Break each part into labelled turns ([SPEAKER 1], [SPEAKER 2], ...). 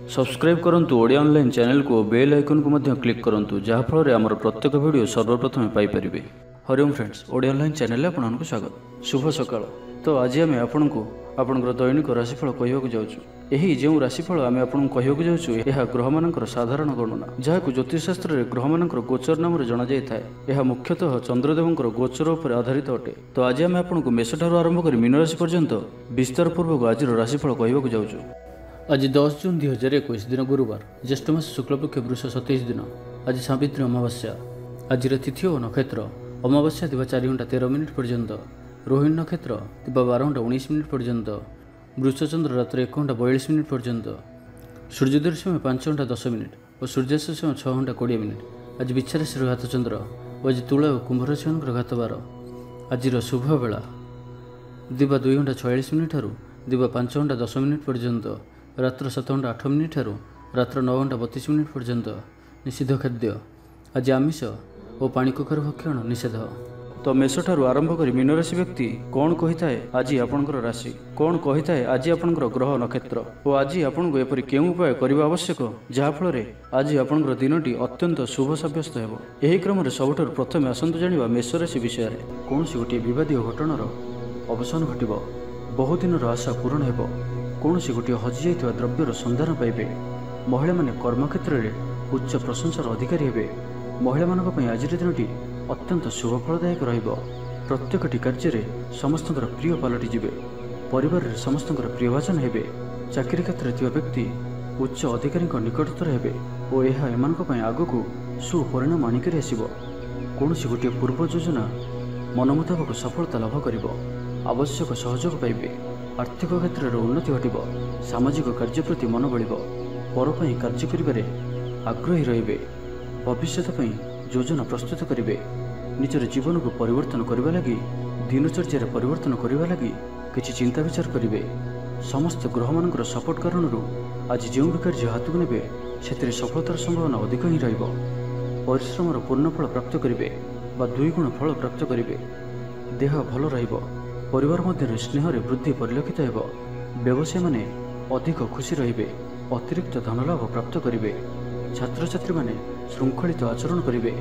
[SPEAKER 1] Subscribe करंतु Odia online channel को bell icon को मध्य क्लिक करंतु जहाँ फल आमर प्रत्येक वीडियो सर्वप्रथम Piper. Hariom friends, Odia online channel आपको स्वागत। शुभ सकाळ। तो आज आम आपको आपंकर दैनिक राशिफल कहवाक जाऊँ। यही जो राशिफल आम आपको कहवाक जाऊँ यह ग्रह मानकर साधारण गणना जहाँ ज्योतिषशास्त्र में ग्रह मानकर गोचर नाम जना जाए। यह मुख्यतः चंद्रदेवंकर गोचर उपर आधारित अटे। तो आज आम आपको मेष ठार आरंभ कर मीन राशि पर्यंत विस्तार पूर्वक आज राशिफल कहवाक जाऊँ। आज 10 जून 2021 दिन गुरुवार, ज्येष्ठ मास शुक्लपक्ष वृष 27 दिन। आज सावित्री अमावास्या। आज तिथि और नक्षत्र अमावास्या दिवा 4 घंटा 13 मिनिट पर्यंत, रोहिणी नक्षत्र दिवा 12 घंटा 19 मिनिट पर्यंत, वृषचंद्र रात्र 1 घंटा 42 मिनिट पर्यंत, सूर्योदय समय 5 घंटा 10 मिनिट और सूर्यास्त समय 6 घंटा 20 मिनिट। आज बिच्छा राशि घात चंद्र और आज तुला और कुंभ राशि घात बार। आज शुभ बेला दिवा 2 घंटा 46 मिनिट दिवा 5 घंटा 10 मिनिट पर्यंत, रात्र 7 घंटा 8 मिनिट रात्र 9 घंटा 32 मिनिट पर्यंत। निषिद्ध खाद्य आज आमिष और पानी कखर भक्षण निषेध। तो मेष ठार आरंभ कर मीन राशि व्यक्ति कौन कही थाए आज आपंकर राशि, कौन कही थाए आज आपंकर ग्रह नक्षत्र और आज आपको एपरी केउं उपाय करने आवश्यक जहाँफल आज आपंकर दिनटी अत्यंत शुभ सब्यस्त हो। यही क्रम में सबुठ प्रथम आसतु जाना मेष राशि विषय में। कौन गोटे विवादीय घटनार अवसान घट, बहु दिन आशा पूरण हो, कौन गोटे हजि जाइथिबा द्रव्यर संधान पाइबे। महिला माने कर्मक्षेत्र में उच्च प्रशंसार अधिकारी हेबे। महिला मानक पई आज दिनटी अत्यंत शुभ फलदायक रहिबो। प्रत्येकटी कार्य समस्त प्रिय पलटि जिवे। परिवार रे समस्त प्रियभाजन हेबे। चाकरी क्षेत्र में व्यक्ति उच्च अधिकारी निकटतर हेबे और यह एमानक पई आगकू सुपरिणाम आनिक आसिबो। कौन गोटे पूर्व योजना मन मुताबक सफलता लाभ करिबो। आवश्यक सहयोग पाइबे। आर्थिक क्षेत्र में उन्नति घटिब। सामाजिक कार्य प्रति मन बढ़। पर कार्य करिबारे आग्रही रहिबे। भविष्यत पई योजना प्रस्तुत करिबे। निजर जीवन को परिवर्तन करबा लगी दिनचर्या परिवर्तन करबा लगी किछि चिंता विचार करिबे। समस्त ग्रह मानकर सपोर्ट कारणरू आज जो भी कार्य हाथ को नेबे सेतिरे सफलतार संभावना अधिक ही रहिबो। परिश्रमर पूर्ण फल प्राप्त करिबे बा 2 गुण फल प्राप्त करिबे। देह भल रहिबो। परिवार मध्य स्नेह वृद्धि परिलक्षित हो। व्यवसायी माने अधिक खुशी रहिबे। अतिरिक्त धन लाभ प्राप्त करिबे। छात्र छात्री माने श्रृंखलित आचरण करिबे।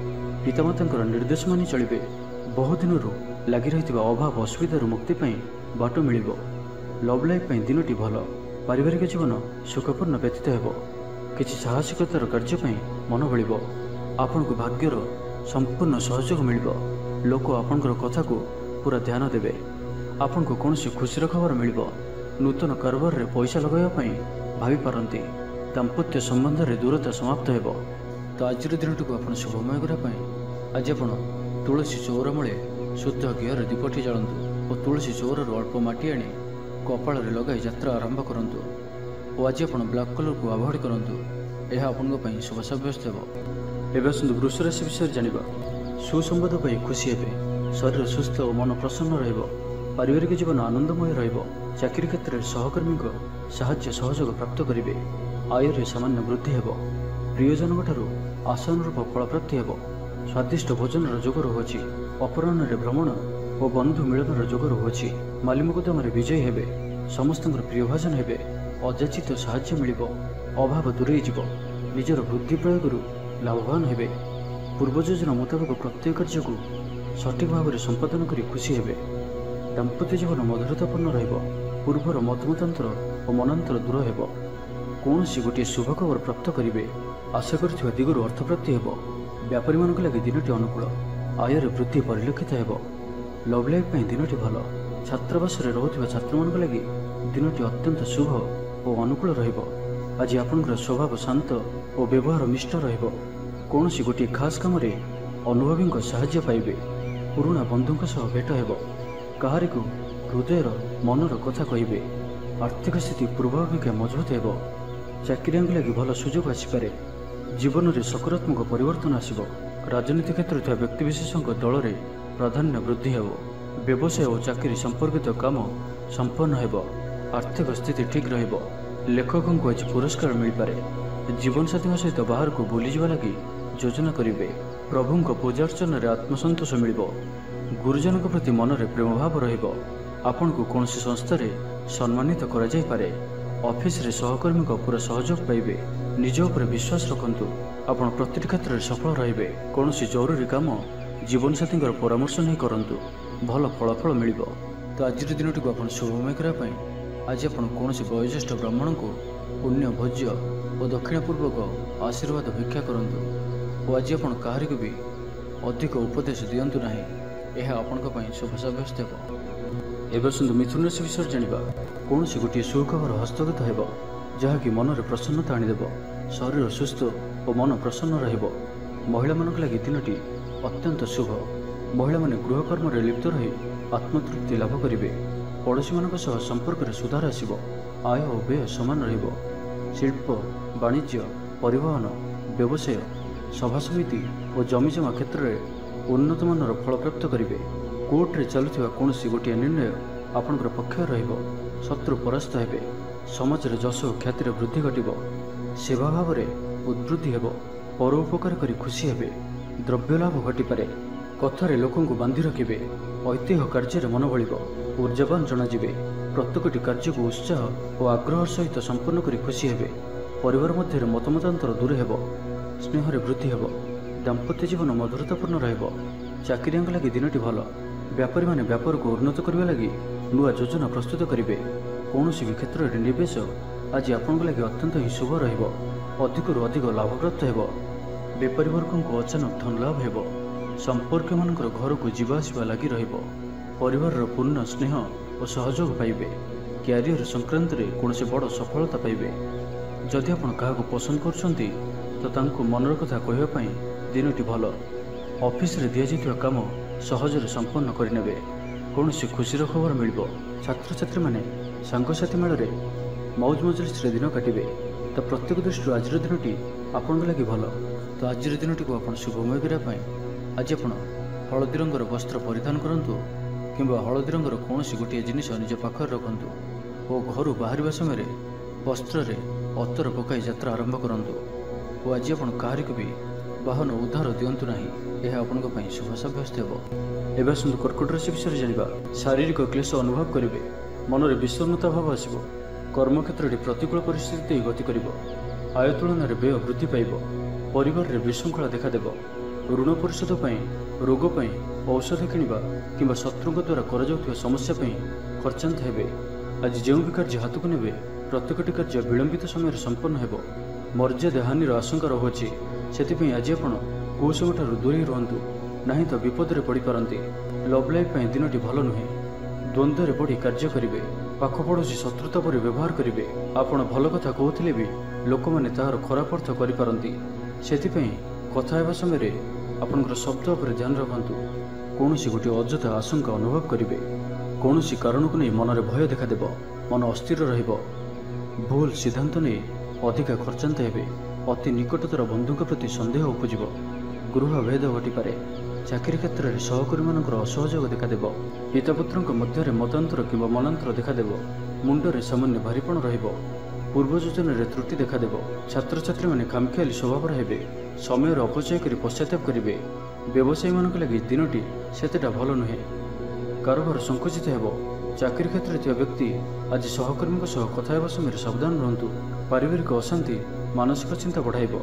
[SPEAKER 1] पितामाता निर्देश मानि चलिबे। बहु दिन लगी रही अभाव असुविधा मुक्ति पाई बाट मिलिबो। लव लाइफ पाई दिनटी भल। पारिवारिक जीवन सुखपूर्ण व्यतीत हेबो। किछि साहसिकतार कार्य पाई मन बळिबो। आपनकु भाग्यर संपूर्ण सहयोग मिलिबो। लोक आपनकर कथा को पूरा ध्यान देबे। आपन को कौन खुशी खबर मिल। नूतन कारोबार रे पैसा लगाई भावी पारती। दाम्पत्य संबंध में दूरता समाप्त हो। तो आज दिन को आप शुभमय करने आज आप तुलसी चौर मूले शुद्ध घीर दीपटी जालतु और तुलसी चौर अल्प मटी आनी कपाल लगाई यात्रा आरंभ करूँ। और आज आप ब्लैक कलर को अवॉइड करूँ। यह आपंप शुभ सब्यस्त हो। एवं आसतु वृष राशि विषय जाना। सुसंबाद पाई खुशी हे। शरीर सुस्थ और मन प्रसन्न रहिबो। पारिवारिक जीवन आनंदमय रहिबो। चाकरी क्षेत्र में सहकर्मी साहाय्य सहयोग प्राप्त करेंगे। आय सामान्य वृद्धि हेबो। प्रियजन ठारू आशानुरूप फल प्राप्ति हेबो। स्वादिष्ट भोजन जोग रहुछि। अपराह्न भ्रमण और बंधु मिलन जोग रहुछि। माली मुकदमा विजयी हेबे। समस्त प्रियभाजन हेबे। अजाचित साहाय्य मिलिबो। अभाव दूरेई जिवो। निजर बुद्धि प्रयोग लाभवान हेबे। पूर्व योजना मुताबक प्रत्येक कार्य को सठिक भाव में संपादन कर खुशी हेबे। दाम्पत्य जीवन मधुरतापूर्ण रहिबो। पूर्वर मतमतांतर और मनांतर दूर हेबो। कौन गोटे शुभ खबर प्राप्त करेंगे। आशा कर दिगरू अर्थप्राप्ति हेबो। व्यापारी मानक लगी दिनटी अनुकूल। आयर वृद्धि परिलक्षित हेबो। लव लाइफ पई दिनटी भल। छात्रावास रहुथिबा छात्र मानक लगी दिनटी अत्यंत शुभ और अनुकूल रहिबो। आज आपनकर स्वभाव शांत और व्यवहार मिष्ट रहिबो। कौन गोटे खास काम रे अनुभवी साहाय्य पाइबे। पुराणा बंधुक सह भेट हेबो। कहारी को हृदयर मनर कथा कहिबे। आर्थिक स्थिति पूर्वापेक्षा मजबूत हेबो। चाकरी लगी भल सुजोग आसीपारे। जीवन में सकारात्मक परिवर्तन आसिबो। राजनीति क्षेत्र में व्यक्तिविशेषों दल में प्राधान्य वृद्धि हेबो। व्यवसाय और चाकरी संपर्कित काम संपन्न हेबो। आर्थिक स्थिति ठीक रहिबो। लेखकों को आज पुरस्कार मिल पारे। जीवन साथी सहित बाहर को बुली जावा लगी योजना करिवे। प्रभु को पूजार्चन में आत्मसंतोष मिलिबो। गुरुजन प्रति मन में प्रेम भाव रहिबो। आपन को कौन संस्था रे सम्मानित करा जाय पारे। ऑफिस रे सहकर्मी को पूरा सहयोग पाइबे। निज उपर विश्वास रखंतु, आपण प्रतिटी क्षेत्र में सफल रहिबे। कौन जरूरी काम जीवनसाथी परामर्श नहीं करंतु, भल फलाफल मिलिबो। तो आज दिनटी को आपण शुभमय करने आज आप कौन वयोज्येष्ठ ब्राह्मण को पुण्य भोज्य और दक्षिणपूर्वक आशीर्वाद भिक्षा करंतु और आज आप कहारी को भी अधिक उपदेश दिंतु ना, यह आपण शुभ साब्यस्त हो। एवं सुंदर मिथुन राशि विषय जाना कौन गोटे सुखबर हस्तगत हो जहाँकि मन में प्रसन्नता आनीदेव। शरीर सुस्थ और मन प्रसन्न रहिबो। महिला मानक लगी दिनटी अत्यंत शुभ। महिला माने गृह कर्म रे लिप्त रही आत्मतृप्ति लाभ करिवे। पड़ोशी मानक सह संपर्क रे सुधार आसिबो। आय और व्यय समान रहिबो। शिल्प वाणिज्य परिवहन व्यवसाय सभा समिति और जमीजमा क्षेत्र में उन्नत मानर फल प्राप्त करिवे। कोर्ट रे चलुथिबा कोनोसी गोटे निर्णय आपणकर पक्ष रहिबो। शत्रु परास्त हेबे। समाज रे जश ख्यातिर वृद्धि घटिबो। सेवा भाव में उद्वृद्धि हेबो। परोपकार करी खुशी हेबे। द्रव्य लाभ घटिपारे। कथारे लोकों बांधि रखिबे। ऐतिह्य कार्य मन बलिबो। ऊर्जावान जनाजिबे। प्रत्येकटी कार्य को उत्साह और आग्रह सहित संपन्न करी खुशी हेबे। परिवार मध्य मतमतांतर दूर हेबो। स्नेह रे वृद्धि हेबो। दाम्पत्य जीवन मधुरतापूर्ण रहिबो। चाकरियांक लगी दिनटी भल। व्यापारी माने व्यापार को उन्नत करने लगी नुआ योजना प्रस्तुत करेंगे। कौन भी क्षेत्र में निवेश आज आपण लगे अत्यंत ही शुभ रहिबो। अधिकरू अधिक लाभ प्राप्त हेबो। बेपारी वर्ग को अचानक धन लाभ हेबो। संपर्क मानकर घर को जीवा आसिबा लगी रहिबो। परिवार पूर्ण स्नेह और सहयोग पाइबे। क्यारियर संक्रांत रे कौन बड़ सफलता पाइबे। जदि आपण काहाको पसंद करछंती तो तांको मनर कथा कहबा पई दिनटी भल। ऑफिस रे दिया जाइतिबा काम सहजरे संपन्न करिनेबे। कौन खुशीर खबर मिलिबो। छात्र छात्री माने सांगसाथी मेल मौज मजलिस दिन काटिबे। तो प्रत्येक दृष्टि आज दिनटी आपण लगी भल। तो आज दिनटी को आप शुभमय करने आज आप हलदी रंगर वस्त्र परिधान करंतु किंबा हलदी रंगर कौन गोटे जिनिस निज पाखर रखंतु और घर बाहर समय वस्त्र अतर पकाई यात्रा आरंभ करंतु और आज आप कहारी को भी वाहन उद्धार दिंतु ना, यह आपण शुभ साब्यस्त हो। एवं सुंदर कर्कट राशि विषय जाना शारीरिक क्लेश अनुभव करेंगे। मन में विषन्नता भाव आसो। कर्मक्षेत्र में प्रतिकूल परिस्थिति गति कर। आय तुलन में व्यय वृद्धि पाइब। परिवार में विशृंखला देखादेव। ऋण परिशोध रोग औषध किणवा कि शत्रु द्वारा कर समस्या खर्चांत हेबे। आज जो भी कार्य हाथ को नेबे प्रत्येकटी कार्य विलंबित समय संपन्न हेबो। मर्यादा हानिर आशंका रहुछि। सेतिपई आज आपण कुसमठारु दूरे रुहंतु, नहीं तो विपद रे पड़ी पारंती। लव लाइफ पई दिनटी भल नुहे। द्वंद्व रे पड़ी कार्य करिवे। पाख पड़ोशी शत्रुता पर व्यवहार करिवे। आपण भल कथा कहउथिले भी लोक माने तार खराब अर्थ करि पारंती। सेतिपई कथा हेबा समय रे आपनकर शब्द पर ध्यान रखंतु। कौनसी गोटे अଯଥା आशंका अनुभव करिवे। कौनसी कारण को नहीं मन में भय देखादेव। मन अस्थिर रहिबो। भूल सिद्धांत नहीं अधिका खर्चांत हेबे। अति निकटतर बंधुओं प्रति संदेह उपजिब। गृह भेद घटिपारे। चाकरी क्षेत्र में सहकर्मी मानकर असहयोग देखादेव। पितापुत्र मध्य मतांतर कि मनांतर देखादेव। मुंडरे सामान्य भारीपण रहिबो। पूर्व योजन त्रुटि देखादेव। छात्र छात्री माने खामखियाली स्वभाव हेबे। समय अपचय कर पश्चाताप करेंगे। व्यवसायी मानक लगी दिनटी सेतेटा भल नुहे। कारोबार संकुचित हेबो। चाकरी क्षेत्र में व्यक्ति आज सहकर्मी कथा हेबा समय सावधान रहंतु। पारिवारिक अशांति मानसिक चिंता बढ़ाइब।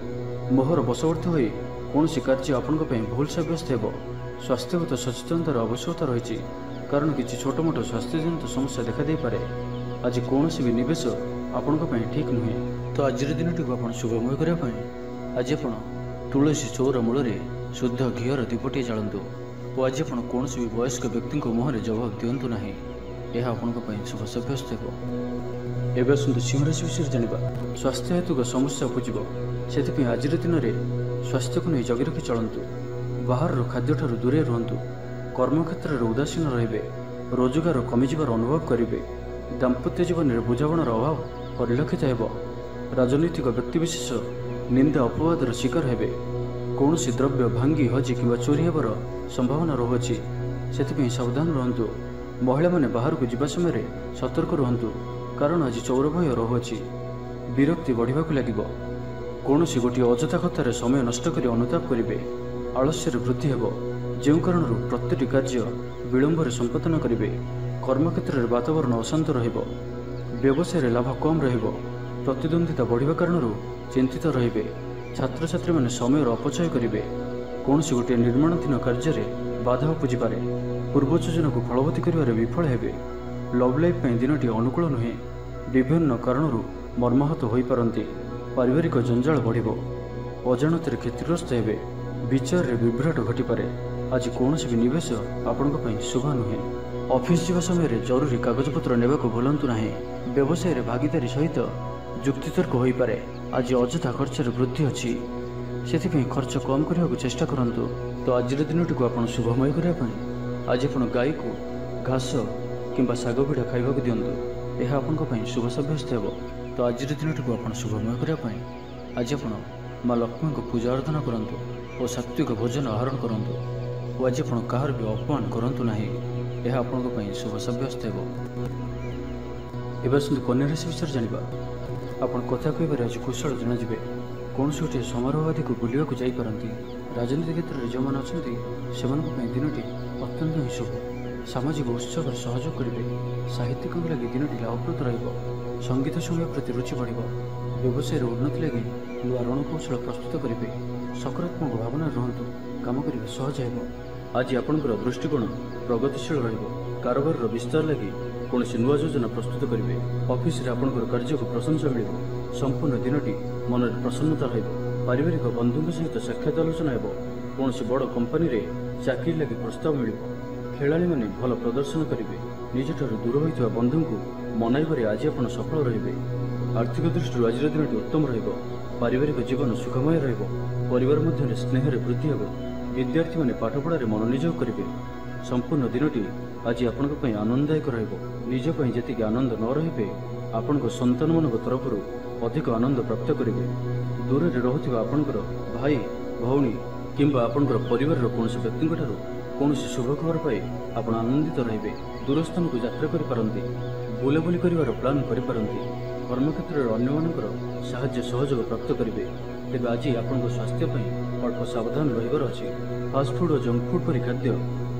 [SPEAKER 1] मोहर बशवर्ती होई कौनसी कार्य आपण भूल साब्यस्त हेबो। स्वास्थ्यगत सचेतनतार आवश्यकता रही कारण किसी छोट मोट स्वास्थ्यजनित समस्या देखा दे पारे। आज कौन भी निवेश आपण ठीक नुहे। तो आज दिनटी को आप शुभमय करने आज आप तुलसी चौर मूल शुद्ध घीर दीपटे जालतु और आज आप कौन भी वयस्क व्यक्ति मुहर जवाब दिंतु ना, यह आपण शुभ साब्यस्त हो। एवं सुंदर सिंह राशि विषय जाना स्वास्थ्य हेतु समस्या उपजिब। से आज दिन में स्वास्थ्य को नहीं जगी रखी चलतु। बाहर खाद्य ठार दूरे रुहतु। कर्मक्षेत्र में उदासीन रे। रोजगार कमिजार अनुभव करेंगे। दाम्पत्य जीवन में बुझामणार अभाव परिलक्षित हो। राजनैतिक व्यक्तिविशेष निंदा अपवादर शिकार हेबे। कौन द्रव्य भांगी हजि कि चोरी होबार संभावना रहुछि। से सावधान रुहतु। महिला माने बाहर को जीवा समय सतर्क रुहतु कारण आज चौर भय रहुछि। विरक्ति बढ़िबा लगिब। कौन गोटे अଯଥା कथार समय नष्ट कर अनुताप करेंगे। आलस्य वृद्धि हेब। जो कारण प्रत्येक कार्य विलंब संपादन करेंगे। कर्मक्षेत्र में वातावरण अशांत रहिब। व्यवसाय लाभ कम रहिबो। प्रतिद्वंदिता बढ़िबा कारणरू चिंतित रहिबे। छात्र छात्री माने समय अपचय करिवे। कौनसी गोटे निर्माणाधीन कार्य बाधा उपजी पारे। पूर्व योजना को फलवती करिवारे विफल हेबे। लव लाइफ पई दिनटी अनुकूल नुहे। विभिन्न कारणरू मर्माहत होई पारंती। पारिवारिक जंजाल बढ़िबो। अजाणତରେ क्षतिग्रस्त हेबे। विचार रे विभ्राट घटी पारे। आज कौनसी भी निवेश आपनक पई शुभ नुहे। ऑफिस जीवा समय रे जरूरी कागजपत्र नेबा को भूलंतु नाही। व्यवसाय रे भागीदारी सहित जुक्तितर्क होई पारे। आज अଯଥା खर्चर वृद्धि अछि, सेथिपई खर्च कम करने को चेष्टा करंतु। तो आज दिनटी को आपण शुभमय करने आज आपण गाई को घास किंबा शाग पिठा खाइबा दिंतु। यह आपण शुभ सब्यस्त हेब। तो आज दिनटी को आपण शुभमय करने आज आपण माँ लक्ष्मी को पूजा अर्चना करंतु और सात्विक भोजन आहरण करंतु। और आज आपण कहार भी अपमान करंतु नाही। यह आपण शुभ सब्यस्त हेब। एबा सुंदर कन्या राशि विषय जानिबा। आपण कथा कहबार आज कुशल जनाजिबे। कौन गोटे समारोह आदि को बुलिया को जापारती। राजनीति क्षेत्र में जो मैंने अच्छा दिनटी अत्यंत ही शुभ। सामाजिक उत्सव सहयोग करेंगे। साहित्यिक लगी दिनटी लाभप्रद रहिबो। संगीत समय प्रति रुचि बढ़। व्यवसाय उन्नति लगी नुआ रणकौशल प्रस्तुत करेंगे। सकारात्मक भावना रुहतु। काम करने सहज हो। आज आपंकर दृष्टिकोण प्रगतिशील रहिबो। कारोबार विस्तार लगी कौन नुआ योजना प्रस्तुत करेंगे। ऑफिस रे आपंकर कार्य को प्रशंसा मिल। संपूर्ण दिनटी मन में प्रसन्नता रहिबो। पारिवारिक बंधु सहित साक्षात आलोचना हेबो। कौन बड़ कंपनी रे चाकरी लगी प्रस्ताव मिलिबो। खेलाड़ी माने भल प्रदर्शन करेंगे। निजठारु दूर होइथिबा बंधु को मनाइबारे आज आपण सफल रहिबे। आर्थिक दृष्टि आज दिनटी उत्तम रहिबो। पारिवारिक जीवन सुखमय रहिबो। परिवार मध्य स्नेह वृद्धि हेबो। विद्यार्थी माने पाठपढ़ा मनोनियोग करेंगे। संपूर्ण दिनटी आज आपण आनंददायक रहिबो। निज पई जेतिक आनंद न रहिबे आपण संतान मान तरफ अधिक आनंद प्राप्त करेंगे। दूर में रोथिबा आपणकर भाई भौणी किंबा आपणकर परिवार कौन व्यक्ति कौन शुभ खबर पाई आप आनंदित रहिबे। दूरस्थान को यात्रा करि पारंती। बुलाबुली करिवार प्लान करि पारंती। कर्मक्षेत्र में अन्य मानकर साहाय्य सहयोग प्राप्त करेंगे। तेज आज आपन स्वास्थ्य अल्प सावधान रहिबार अछि। फास्टफुड और जंक फूड परि खाद्य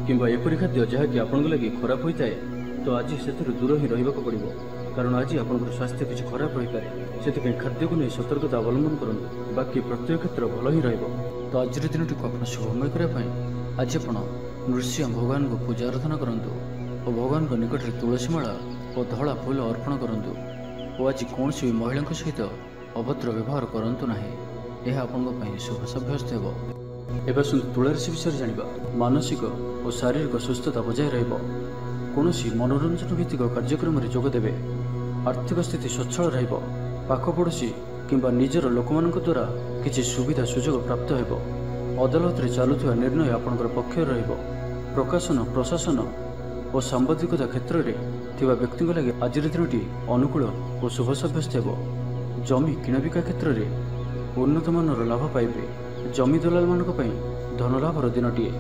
[SPEAKER 1] किंबा एपरि खाद्य जहाँकि आपण लगी खराब होता है तो आज से दूर ही रहिबाक पड़िबो। कारण आज आपंकर स्वास्थ्य किसी खराब रही पारे। से खाद्य को नहीं सतर्कता अवलंबन करूँ। बाकी प्रत्येक क्षेत्र भल ही रहिबो। तो आज दिनटी को आप शुभमय करने आज आप नृसिंह भगवान को पूजा आराधना करंतु और भगवान को निकट में तुलसी माला और धड़ा फूल अर्पण करंतु। और आज कौन भी महिला सहित अभद्र व्यवहार करंतु नाही। यह आपन शुभ सब्यस्त हेबो। एबा सुंदर तुला राशि विषय जानिबा। मानसिक और शारीरिक सुस्थता बजाय रहिबो। कौन मनोरंजन भित्तिक कार्यक्रम में जोग देवे। आर्थिक स्थिति सच्छल रहिबो। पाख पड़ोशी किंबा निजर लोकमानक द्वारा किसी सुविधा सुजोग प्राप्त हेबो। अदालत रे चालुथिबा निर्णय आपनकर पक्ष रहिबो। प्रकाशन प्रशासन और सांबादिकता क्षेत्र में थिबा व्यक्ति लगे आज दिनटी अनुकूल और शुभ सब्यस्त हेबो। जमी किणाबिका क्षेत्र में उन्नत मानर लाभ पाइबे। जमी दलाल मानक पई धन लाभर दिनटीए।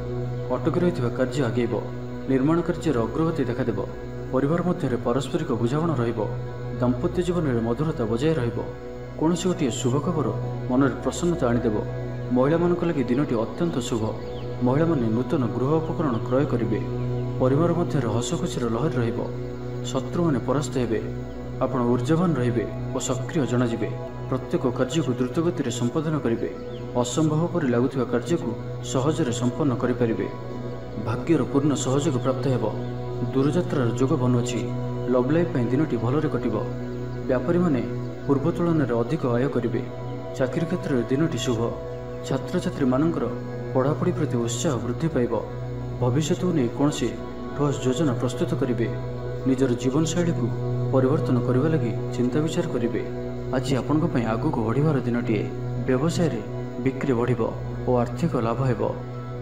[SPEAKER 1] अटकी रहिथिबा कार्य आगेइबो। निर्माण कार्य अग्रगति देखादेव। परिवार मध्य पारस्परिक बुझामणा रहिबो। दाम्पत्य जीवन में मधुरता बजाय रहिबो। कौन गोटे शुभ खबर मन में प्रसन्नता आनीदेव। महिला मान लगी दिनटी अत्यंत शुभ। महिला माने नूतन गृह उपकरण क्रय करेंगे। परिवार मध्य हसखुशीर लहरी रहिबो। शत्रु माने परास्त हेबे। आपण ऊर्जावान रहिबे और सक्रिय जनाजिबे। प्रत्येक कार्य को द्रुतगति संपादन करेंगे। असंभव पर लगुवा कार्य को सहजरे संपन्न करें। भाग्यर पूर्ण सहयोग प्राप्त हेब। दूरयात्रार जोग बनुअछि। Love life दिनटी भलरे कटिब। व्यापारी माने पूर्व तुलन में अधिक आय करेंगे। चाकरी क्षेत्र में दिनटी शुभ। छात्र छात्री मानकर पढ़ापढ़ी प्रति उत्साह वृद्धि पाइब। भविष्य को नहीं कौन ठोस योजना प्रस्तुत करेंगे। निजर जीवन शैली को परिवर्तन करने लगी चिंता विचार करेंगे। आज आपण आगक बढ़िबार दिनटीए। व्यवसाय बिक्री बढ़ और आर्थिक लाभ हेब।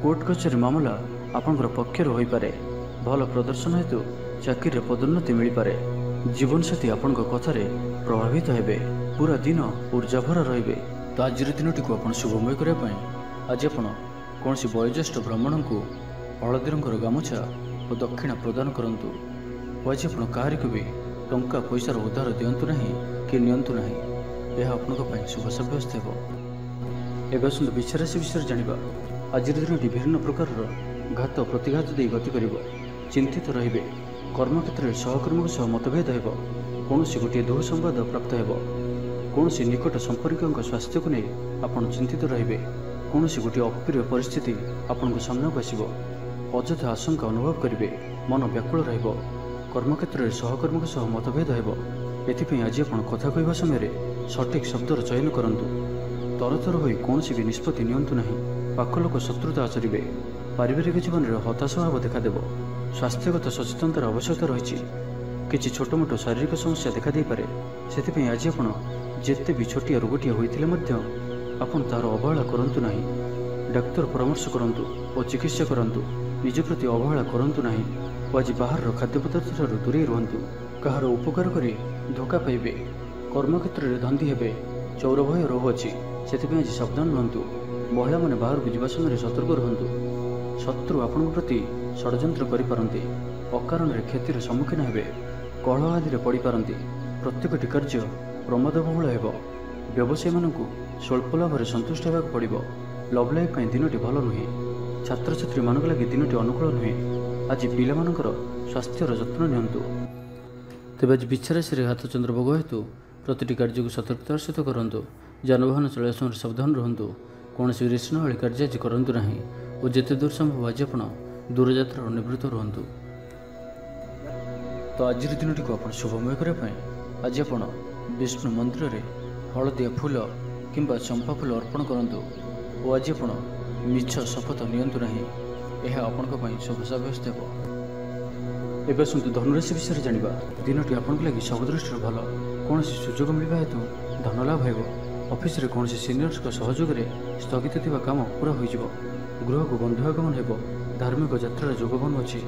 [SPEAKER 1] कोर्ट कचेरी मामला आपंकर पक्षर हो पारे। भल प्रदर्शन हेतु चाकरी पदोन्नति मिल पारे। जीवन साथी आपण कथार प्रभावित हेबे। पूरा दिन ऊर्जाभर रहिबे। तो आज दिनटी को आप शुभमय करने आज आप कौन वयोज्येष्ठ ब्राह्मण को हलदी रंगर गामुछा और दक्षिणा प्रदान करंतु। आज आप कहार को भी टंका पैसार उधार दिंतु ना कि नियंतु ना। यह आपन शुभ सब्यस्त हेब। एवं सुंदर विचाराशि विषय जानिबा। आज दिनटी विभिन्न प्रकार घात प्रतिघात दे गति करिबो। चिंतित रहिबे। कर्मक्षेत्र में सहकर्मी सह मतभेद हेब। କୌଣସି ଗୋଟିଏ ଦୁଃସମ୍ବାଦ ପ୍ରାପ୍ତ ହେବ। କୌଣସି ନିକଟ ସମ୍ପର୍କୀୟଙ୍କ ସ୍ୱାସ୍ଥ୍ୟକୁ ନେଇ ଆପଣ ଚିନ୍ତିତ ରହିବେ। କୌଣସି ଗୋଟିଏ ଅପ୍ରିୟ ପରିସ୍ଥିତି ଆପଣଙ୍କ ସାମ୍ନାକୁ ଆସିବ। ଅଯଥା ଆଶଙ୍କା ଅନୁଭବ କରିବେ। ମନ ବ୍ୟାକୁଳ ରହିବ। କର୍ମକ୍ଷେତ୍ରରେ ସହକର୍ମୀଙ୍କ ସହ ମତଭେଦ ହେବ। ଏଥିପାଇଁ ଆଜି ଆପଣ କଥା କହିବା ସମୟରେ ସଠିକ୍ ଶବ୍ଦର ଚୟନ କରନ୍ତୁ। ତରତର ହୋଇ କୌଣସି ବି ନିଷ୍ପତ୍ତି ନିଅନ୍ତୁ ନାହିଁ। ପାଖ ଲୋକ ଶତ୍ରୁତା ଆଚରିବେ। ପାରିବାରିକ ଜୀବନରେ ହତାଶ ଭାବ ଦେଖାଦେବ। ସ୍ୱାସ୍ଥ୍ୟଗତ ସଚେତନତାର ଆବଶ୍ୟକତା ରହିଛି। କିଛି ଛୋଟମୋଟ ଶାରୀରିକ ସମସ୍ୟା ଦେଖାଦେଇପାରେ। ସେଥିପାଇଁ ଆଜି ଆପଣ ଯେତେ ବି ଛୋଟିଆ ରୋଗଟିଏ ହୋଇଥିଲେ ମଧ୍ୟ ଆପଣ ତାହାର ଅବହେଳା କରନ୍ତୁ ନାହିଁ। ଡାକ୍ତର ପରାମର୍ଶ କରନ୍ତୁ ଓ ଚିକିତ୍ସା କରନ୍ତୁ। ନିଜ ପ୍ରତି ଅବହେଳା କରନ୍ତୁ ନାହିଁ ଓ ଆଜି ବାହାରର ଖାଦ୍ୟପଦାର୍ଥଠାରୁ ଦୂରେଇ ରୁହନ୍ତୁ। କାହାର ଉପକାର କରି ଧୋକା ପାଇବେ। କର୍ମକ୍ଷେତ୍ରରେ ଧନ୍ଦୀ ହେବେ। ଚୌର ଭୟ ରହୁଅଛି। ସେଥିପାଇଁ ଆଜି ସାବଧାନ ରୁହନ୍ତୁ। ମହିଳାମାନେ ବାହାରକୁ ଯିବା ସମୟରେ ସତର୍କ ରୁହନ୍ତୁ। ଶତ୍ରୁ ଆପଣଙ୍କ ପ୍ରତି ଷଡ଼ଯନ୍ତ୍ର କରିପାରନ୍ତି। ଅକାରଣରେ କ୍ଷତିର ସମ୍ମୁଖୀନ ହେବେ। କଳହ ଆଦିରେ ପଡ଼ିପାରନ୍ତି। ପ୍ରତ୍ୟେକଟି କାର୍ଯ୍ୟ ପ୍ରମାଦବହୁଳ ହେବ। ବ୍ୟବସାୟୀମାନଙ୍କୁ ସ୍ୱଳ୍ପ ଲାଭରେ ସନ୍ତୁଷ୍ଟ ହେବାକୁ ପଡ଼ିବ। ଲଭ୍ ଲାଇଫ୍ ପାଇଁ ଦିନଟି ଭଲ ନୁହେଁ। ଛାତ୍ରଛାତ୍ରୀମାନଙ୍କ ଲାଗି ଦିନଟି ଅନୁକୂଳ ନୁହେଁ। ଆଜି ପିଲାମାନଙ୍କର ସ୍ୱାସ୍ଥ୍ୟର ଯତ୍ନ ନିଅନ୍ତୁ। ତେବେ ଆଜି ବିଛାରାଶିରେ ହାତଚନ୍ଦ୍ର ଭୋଗ ହେତୁ ପ୍ରତିଟି କାର୍ଯ୍ୟକୁ ସତର୍କତାର ସହିତ କରନ୍ତୁ। ଯାନବାହନ ଚଳାଇବା ସମୟରେ ସାବଧାନ ରୁହନ୍ତୁ। କୌଣସି ରିସ୍କ କାର୍ଯ୍ୟ ଆଜି କରନ୍ତୁ ନାହିଁ ଓ ଯେତେ ଦୂର ସମ୍ଭବ ଆଜି ଆପଣ ଦୂରଯାତ୍ରାରୁ ନିବୃତ୍ତ ରୁହନ୍ତୁ। ତ ଆଜିର ଦିନଟିକୁ ଆପଣ ଶୁଭମୟ କରିବା ପାଇଁ ଆଜି ଆପଣ ବିଷ୍ଣୁ ମନ୍ଦିରରେ ହଳଦିଆ ଫୁଲ କିମ୍ବା ଚମ୍ପା ଫୁଲ ଅର୍ପଣ କରନ୍ତୁ ଓ ଆଜି ଆପଣ ମିଛ ଶପଥ ନିଅନ୍ତୁ ନାହିଁ। ଏହା ଆପଣଙ୍କ ପାଇଁ ଶୁଭ ସାବ୍ୟସ୍ତ ହେବ। ଏବେ ଆସନ୍ତୁ ଧନୁରାଶି ବିଷୟରେ ଜାଣିବା। ଦିନଟି ଆପଣଙ୍କ ଲାଗି ସବୁ ଦୃଷ୍ଟିରୁ ଭଲ। କୌଣସି ସୁଯୋଗ ମିଳିବା ହେତୁ ଧନଲାଭ ହେବ। ଅଫିସରେ କୌଣସି ସିନିୟର୍ସଙ୍କ ସହଯୋଗରେ ସ୍ଥଗିତ ଥିବା କାମ ପୁରା ହୋଇଯିବ। ଗୃହକୁ ବନ୍ଧୁ ଆଗମନ ହେବ। ଧାର୍ମିକ ଯାତ୍ରାର ଯୋଗବନ ଅଛି।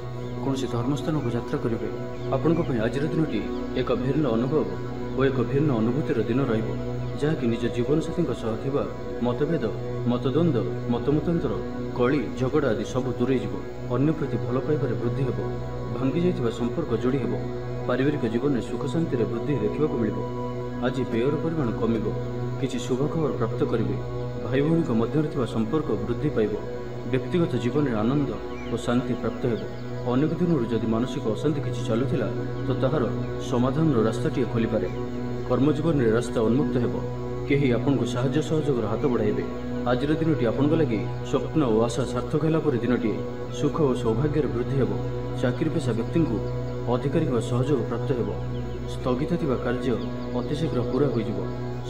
[SPEAKER 1] କୌଣସି ଧର୍ମସ୍ଥାନକୁ ଯାତ୍ରା କରିବେ। ଆପଣଙ୍କ ପାଇଁ ଆଜିର ଦିନଟି ଏକ ଭିନ୍ନ ଅନୁଭବ ଓ ଏକ ଭିନ୍ନ ଅନୁଭୂତିର ଦିନ ରହିବ, ଯାହାକି ନିଜ ଜୀବନସାଥୀଙ୍କ ସହ ଥିବା ମତଭେଦ, ମତଦ୍ୱନ୍ଦ୍ୱ, ମତମତାନ୍ତର, କଳି ଝଗଡ଼ା ଆଦି ସବୁ ଦୂରେଇ ଯିବ। ଅନ୍ୟ ପ୍ରତି ଭଲ ପାଇବାରେ ବୃଦ୍ଧି ହେବ। ଭାଙ୍ଗି ଯାଇଥିବା ସମ୍ପର୍କ ଯୋଡ଼ି ହେବ। ପାରିବାରିକ ଜୀବନରେ ସୁଖ ଶାନ୍ତିରେ ବୃଦ୍ଧି ଦେଖିବାକୁ ମିଳିବ। ଆଜି ବ୍ୟୟର ପରିମାଣ କମିବ। କିଛି ଶୁଭ ଖବର ପ୍ରାପ୍ତ କରିବେ। ଭାଇ ଭଉଣୀଙ୍କ ମଧ୍ୟରେ ଥିବା ସମ୍ପର୍କ ବୃଦ୍ଧି ପାଇବ। ବ୍ୟକ୍ତିଗତ ଜୀବନରେ ଆନନ୍ଦ ଓ ଶାନ୍ତି ପ୍ରାପ୍ତ ହେବ। ଅନେକ ଦିନରୁ ଯଦି ମାନସିକ ଅଶାନ୍ତି କିଛି ଚାଲୁଥିଲା ତ ତାହାର ସମାଧାନର ରାସ୍ତାଟିଏ ଖୋଲିପାରେ। କର୍ମଜୀବନରେ ରାସ୍ତା ଉନ୍ମୁକ୍ତ ହେବ। କେହି ଆପଣଙ୍କୁ ସାହାଯ୍ୟ ସହଯୋଗର ହାତ ବଢ଼ାଇବେ। ଆଜିର ଦିନଟି ଆପଣଙ୍କ ଲାଗି ସ୍ୱପ୍ନ ଓ ଆଶା ସାର୍ଥକ ହେଲା ପରି ଦିନଟିଏ। ସୁଖ ଓ ସୌଭାଗ୍ୟର ବୃଦ୍ଧି ହେବ। ଚାକିରି ପେଶା ବ୍ୟକ୍ତିଙ୍କୁ ଅଧିକାରୀଙ୍କ ସହଯୋଗ ପ୍ରାପ୍ତ ହେବ। ସ୍ଥଗିତ ଥିବା କାର୍ଯ୍ୟ ଅତି ଶୀଘ୍ର ପୂରା ହୋଇଯିବ।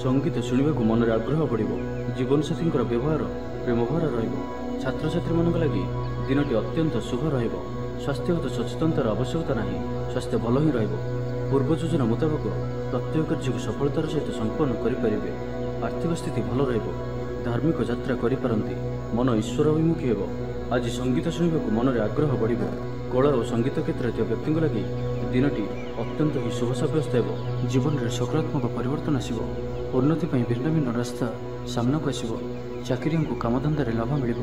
[SPEAKER 1] ସଙ୍ଗୀତ ଶୁଣିବାକୁ ମନରେ ଆଗ୍ରହ ବଢ଼ିବ। ଜୀବନସାଥୀଙ୍କର ବ୍ୟବହାର ପ୍ରେମଭରା ରହିବ। ଛାତ୍ରଛାତ୍ରୀମାନଙ୍କ ଲାଗି ଦିନଟି ଅତ୍ୟନ୍ତ ଶୁଭ ରହିବ। ସ୍ୱାସ୍ଥ୍ୟଗତ ସଚେତନତାର ଆବଶ୍ୟକତା ନାହିଁ। ସ୍ୱାସ୍ଥ୍ୟ ଭଲ ହିଁ ରହିବ। ପୂର୍ବ ଯୋଜନା ମୁତାବକ ପ୍ରତ୍ୟେକ କାର୍ଯ୍ୟକୁ ସଫଳତାର ସହିତ ସମ୍ପନ୍ନ କରିପାରିବେ। ଆର୍ଥିକ ସ୍ଥିତି ଭଲ ରହିବ। ଧାର୍ମିକ ଯାତ୍ରା କରିପାରନ୍ତି। ମନ ଈଶ୍ୱର ଅଭିମୁଖୀ ହେବ। ଆଜି ସଙ୍ଗୀତ ଶୁଣିବାକୁ ମନରେ ଆଗ୍ରହ ବଢ଼ିବ। କଳା ଓ ସଙ୍ଗୀତ କ୍ଷେତ୍ରରେ ଥିବା ବ୍ୟକ୍ତିଙ୍କ ଲାଗି ଦିନଟି ଅତ୍ୟନ୍ତ ହିଁ ଶୁଭ ସାବ୍ୟସ୍ତ ହେବ। ଜୀବନରେ ସକାରାତ୍ମକ ପରିବର୍ତ୍ତନ ଆସିବ। ଉନ୍ନତି ପାଇଁ ଭିନ୍ନ ଭିନ୍ନ ରାସ୍ତା ସାମ୍ନାକୁ ଆସିବ। ଚାକିରିଙ୍କୁ କାମଧନ୍ଦାରେ ଲାଭ ମିଳିବ।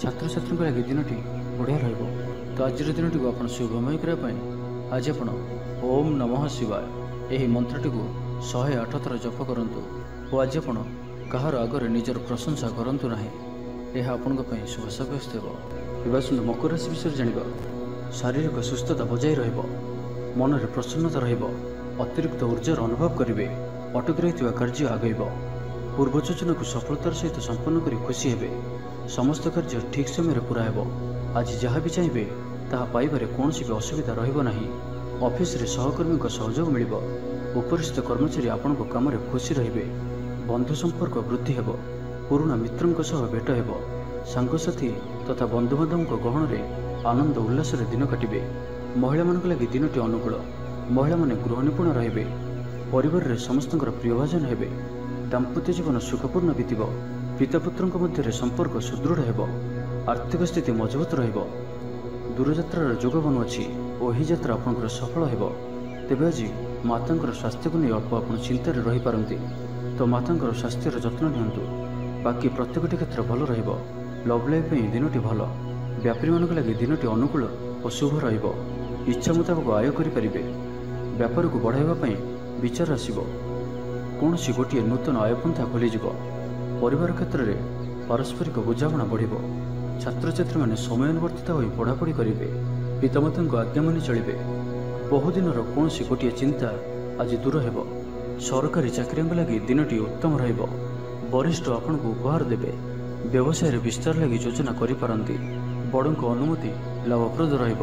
[SPEAKER 1] ଛାତ୍ରଛାତ୍ରୀଙ୍କ ଲାଗି ଦିନଟି ବଢ଼ିଆ ରହିବ। ତ ଆଜିର ଦିନଟିକୁ ଆପଣ ଶୁଭମୟ କରିବା ପାଇଁ ଆଜି ଆପଣ ଓମ୍ ନମଃ ଶିବାୟ ଏହି ମନ୍ତ୍ରଟିକୁ 108 ଥର ଜପ କରନ୍ତୁ ଓ ଆଜି ଆପଣ କାହାର ଆଗରେ ନିଜର ପ୍ରଶଂସା କରନ୍ତୁ ନାହିଁ। ଏହା ଆପଣଙ୍କ ପାଇଁ ଶୁଭ ସାବ୍ୟସ୍ତ ହେବ। ଏବେ ଆସନ୍ତୁ ମକର ରାଶି ବିଷୟରେ ଜାଣିବା। ଶାରୀରିକ ସୁସ୍ଥତା ବଜାୟ ରହିବ। ମନରେ ପ୍ରସନ୍ନତା ରହିବ। ଅତିରିକ୍ତ ଉର୍ଜାର ଅନୁଭବ କରିବେ। ଅଟକି ରହିଥିବା କାର୍ଯ୍ୟ ଆଗେଇବ। ପୂର୍ବ ଯୋଜନାକୁ ସଫଳତାର ସହିତ ସମ୍ପନ୍ନ କରି ଖୁସି ହେବେ। ସମସ୍ତ କାର୍ଯ୍ୟ ଠିକ୍ ସମୟରେ ପୂରା ହେବ। ଆଜି ଯାହା ବି ଚାହିଁବେ ତାହା ପାଇବାରେ କୌଣସି ବି ଅସୁବିଧା ରହିବ ନାହିଁ। ଅଫିସରେ ସହକର୍ମୀଙ୍କ ସହଯୋଗ ମିଳିବ। ଉପରିସ୍ଥ କର୍ମଚାରୀ ଆପଣଙ୍କ କାମରେ ଖୁସି ରହିବେ। ବନ୍ଧୁ ସମ୍ପର୍କ ବୃଦ୍ଧି ହେବ। ପୁରୁଣା ମିତ୍ରଙ୍କ ସହ ଭେଟ ହେବ। ସାଙ୍ଗସାଥୀ ତଥା ବନ୍ଧୁବାନ୍ଧବଙ୍କ ଗହଣରେ ଆନନ୍ଦ ଉଲ୍ଲାସରେ ଦିନ କାଟିବେ। ମହିଳାମାନଙ୍କ ଲାଗି ଦିନଟି ଅନୁକୂଳ। ମହିଳାମାନେ ଗୃହ ନିପୁଣ ରହିବେ। ପରିବାରରେ ସମସ୍ତଙ୍କର ପ୍ରିୟଭାଜନ ହେବେ। ଦାମ୍ପତ୍ୟ ଜୀବନ ସୁଖପୂର୍ଣ୍ଣ ବିତିବ। ପିତାପୁତ୍ରଙ୍କ ମଧ୍ୟରେ ସମ୍ପର୍କ ସୁଦୃଢ଼ ହେବ। ଆର୍ଥିକ ସ୍ଥିତି ମଜବୁତ ରହିବ। ଦୂରଯାତ୍ରାର ଯୋଗ ବନୁଅଛି ଓ ଏହି ଯାତ୍ରା ଆପଣଙ୍କର ସଫଳ ହେବ। ତେବେ ଆଜି ମାତାଙ୍କର ସ୍ୱାସ୍ଥ୍ୟକୁ ନେଇ ଅଳ୍ପ ଆପଣ ଚିନ୍ତାରେ ରହିପାରନ୍ତି। ତ ମାତାଙ୍କର ସ୍ୱାସ୍ଥ୍ୟର ଯତ୍ନ ନିଅନ୍ତୁ। ବାକି ପ୍ରତ୍ୟେକଟି କ୍ଷେତ୍ର ଭଲ ରହିବ। ଲଭ୍ ଲାଇଫ୍ ପାଇଁ ଦିନଟି ଭଲ। ବ୍ୟାପାରୀମାନଙ୍କ ଲାଗି ଦିନଟି ଅନୁକୂଳ ଓ ଶୁଭ ରହିବ। ଇଚ୍ଛା ମୁତାବକ ଆୟ କରିପାରିବେ। ବ୍ୟାପାରକୁ ବଢ଼ାଇବା ପାଇଁ ବିଚାର ଆସିବ। କୌଣସି ଗୋଟିଏ ନୂତନ ଆୟପନ୍ଥା ଖୋଲିଯିବ। ପରିବାର କ୍ଷେତ୍ରରେ ପାରସ୍ପରିକ ବୁଝାମଣା ବଢ଼ିବ। ଛାତ୍ରଛାତ୍ରୀମାନେ ସମୟାନୁବର୍ତ୍ତିତ ହୋଇ ପଢ଼ାପଢ଼ି କରିବେ। ପିତାମାତାଙ୍କ ଆଜ୍ଞା ମାନି ଚଳିବେ। ବହୁଦିନର କୌଣସି ଗୋଟିଏ ଚିନ୍ତା आज दूर हेब। सरकारी चाकरी लगी दिनटी उत्तम रहिब। वरिष्ठ आपनको उपहार देवे। व्यवसाय विस्तार लगी योजना करिपारंती। बड़ों अनुमति लाभप्रद रहिब।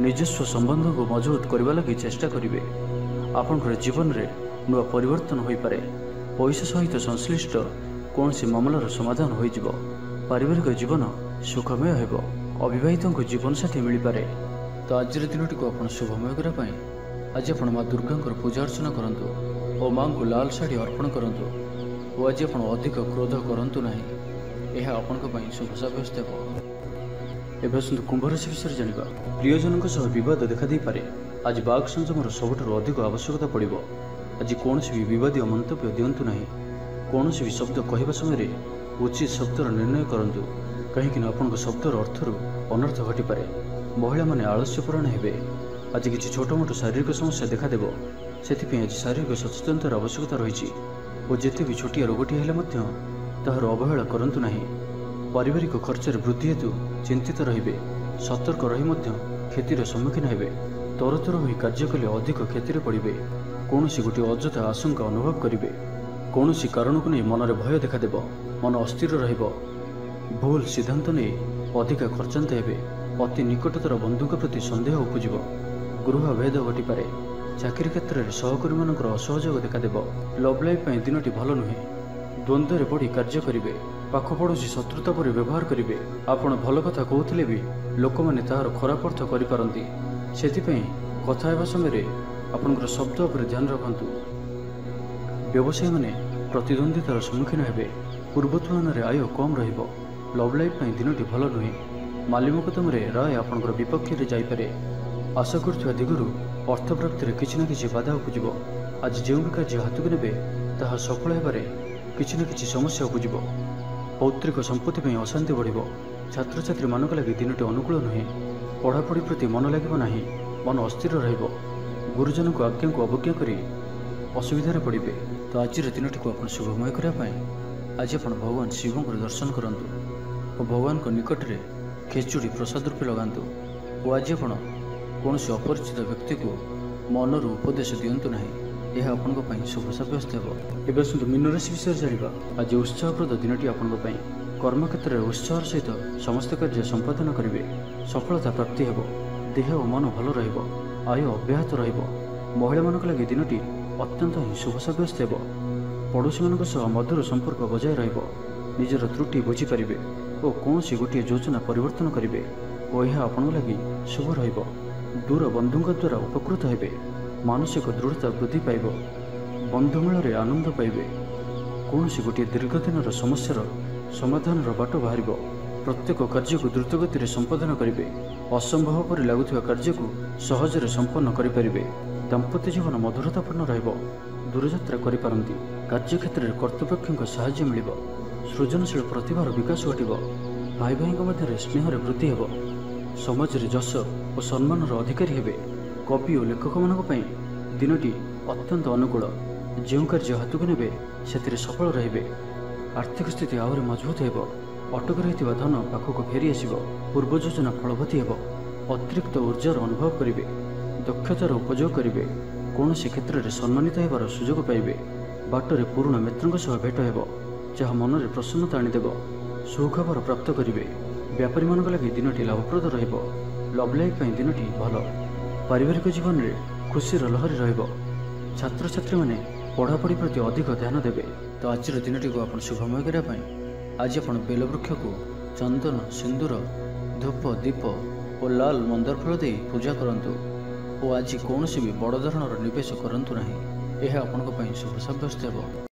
[SPEAKER 1] निजस्व संबंध को मजबूत करने लगी चेष्टा करेंगे। आपंकर जीवन में नुआ परिवर्तन हो पारे। पैसा सहित संश्लिष्ट कौन सी मामलार समाधान हो। पारिवारिक जीवन सुखमय हो। अविवाहितों को जीवन साथी मिल पारे। तो आज दिनटी को आप शुभमय करने आज आप माँ दुर्गा पूजा अर्चना करूँ और माँ को लाल शाढ़ी अर्पण करूँ। और आज आप अधिक क्रोध करूँ ना, यह आपण शुभ साब्यस्त हो। एवं आसतु कुंभ राशि विषय जाना। प्रियजनों बद देखा पारे। आज बाघ संयमर सबुठ अधिक आवश्यकता पड़ो। आज कौन भी विवादीय मंतव्य दिंतु ना। कौन भी शब्द कहवा समय उचित शब्दर निर्णय करूँ, कहीं आपण शब्दर अर्थर अनर्थ घटीपे। महिला माने आलस्यपरायण हे। आज किसी छोट मोट शारीरिक समस्या देखादेव। से आज शारीरिक सचेतनतार आवश्यकता रही। और जिते भी छोटिया रोगटी हेले ताहार अवहेला करंतु नाही। पारिवारिक खर्चर वृद्धि हेतु चिंतित रहिबे। सतर्क रही क्षतिर सम्मुखीन हेबे। तरतर होई कार्य कले अधिक क्षतिर पड़े। कौन गोटे अଯଥା आशंका अनुभव करेंगे। कौन कारण को नहीं मनरे भय देखादेव। मन अस्थिर रहिब। भूल सिद्धांत नहीं अधिक खर्चांत हेबे। अति निकटतर बंधुक प्रति सन्देह उपजिब। गृह भेद घटीपे। चाकरी क्षेत्र में सहकर्मी मान असहयोग देखादेव। लव लाइफ दिनटी भल नुहे। द्वंद्व में पड़ी कार्य करेंगे। पाखपड़ोशी शत्रुता पर व्यवहार करेंगे। आपण भल कथा कहते भी लोक मैंने तार खराब अर्थ करिपारंती। सेथिपई कथा हेबा समय आपनकर शब्द पर ध्यान रखंतु। व्यवसायी माने प्रतिद्वंदितार सम्मुखीन हेबे। पूर्व तुलन में आय कम रहिब। लव लाइफ दिनटी भल नुहे। माली मोकदम राय आपनकर विपक्ष में जाइपारे। आशा करुवा दिगरू अर्थ प्राप्ति में किसी न किसी बाधा उपजिब। आज जो भी कार्य हाथ को नेबे ताहा सफल हेबारे किसी न किसी समस्या उपजिब। पौत्रिक संपत्ति अशांति बढ़िब। छात्र छात्री मानक लगी दिनटी अनुकूल नुहे। पढ़ापढ़ी प्रति मन लगे ना। मन अस्थिर रहिब। गुरुजन को आज्ञा को अवज्ञा करी असुविधार पड़े। तो आज दिनटी को आप शुभमय करने आज आप भगवान शिव को दर्शन करूँ और भगवान को निकट में खेचुड़ी प्रसाद रूपे लगातु। और आज आप कौन से अपरिचित व्यक्ति को मनर उपदेश दिंतु ना, यह आपण शुभ साब्यस्त हो। एवं आसतु मीन राशि विषय जाना। आज उत्साहप्रद दिनटी आपण कर्म क्षेत्र में उत्साह सहित समस्त कार्य संपादन करेंगे। सफलता प्राप्ति हो। देह और मन भल रहिब। आय अब्याहत रहिब। महिला मानक लगी दिनटी अत्यंत ही शुभ साब्यस्त हो। पड़ोशी मान मधुर संपर्क बजाय रहिब। निजर त्रुटि बुझीपारे और कौन सी गोटे योजना परिवर्तन करेंगे और यह आपण लगी शुभ रहिब। दूर बंधुओं द्वारा उपकृत हेबे। मानसिक दृढ़ता वृद्धि पाइब। बंधुमेल आनंद पाइबे। कौन सी गोटे दीर्घ दिन समस्यार समाधान बाट बाहर। प्रत्येक कार्य को द्रुतगति में संपादन करेंगे। असंभव पर लगुवा कार्य को सहजरे संपन्न करेंगे। दाम्पत्य जीवन मधुरतापूर्ण रहिब। दूरयात्रा करिपारंती। कार्य क्षेत्र में कर्तृपक्षों साहाय्य मिलिब। सृजनशील प्रतिभार विकास घटिब। भाई भाई मध्य स्नेहर वृद्धि हेब। समाज में जश और सम्मानर अधिकारी हेबे। कवि और लेखक मानी दिनटी अत्यंत अनुकूल। जो कार्य हाथ को नेबे से सफल रहिबे। आर्थिक स्थिति आहरी मजबूत हेब। अटक रही धन पाखक फेरी आसब। पूर्व योजना फलवती हेब। अतिरिक्त ऊर्जार अनुभव करेंगे। दक्षतार उपयोग करेंगे। कौन सी क्षेत्र में सम्मानित होबार सुजोग पाइबे। बाटर पुराणा मित्रों सह भेट हेब जहाँ मन में प्रसन्नता आनीदेव। सुखबर प्राप्त करेंगे। व्यापारी मान लगी दिनटी लाभप्रद रहिब। लव लाइफ दिनटी भल। पारिवारिक जीवन में खुशीर लहरी रहिब। छात्र छात्री माने पढ़ापढ़ी प्रति अधिक ध्यान देवे। तो आज दिनटी को आप शुभमय करने आज आप बेलवृक्ष को चंदन सिंदूर धूप दीप और लाल मंदार फूल दे पूजा करंतु। और आज कौन भी बड़ धरणर निवेश करंतु नहीं, यह आपण शुभ साब्यस्त हो।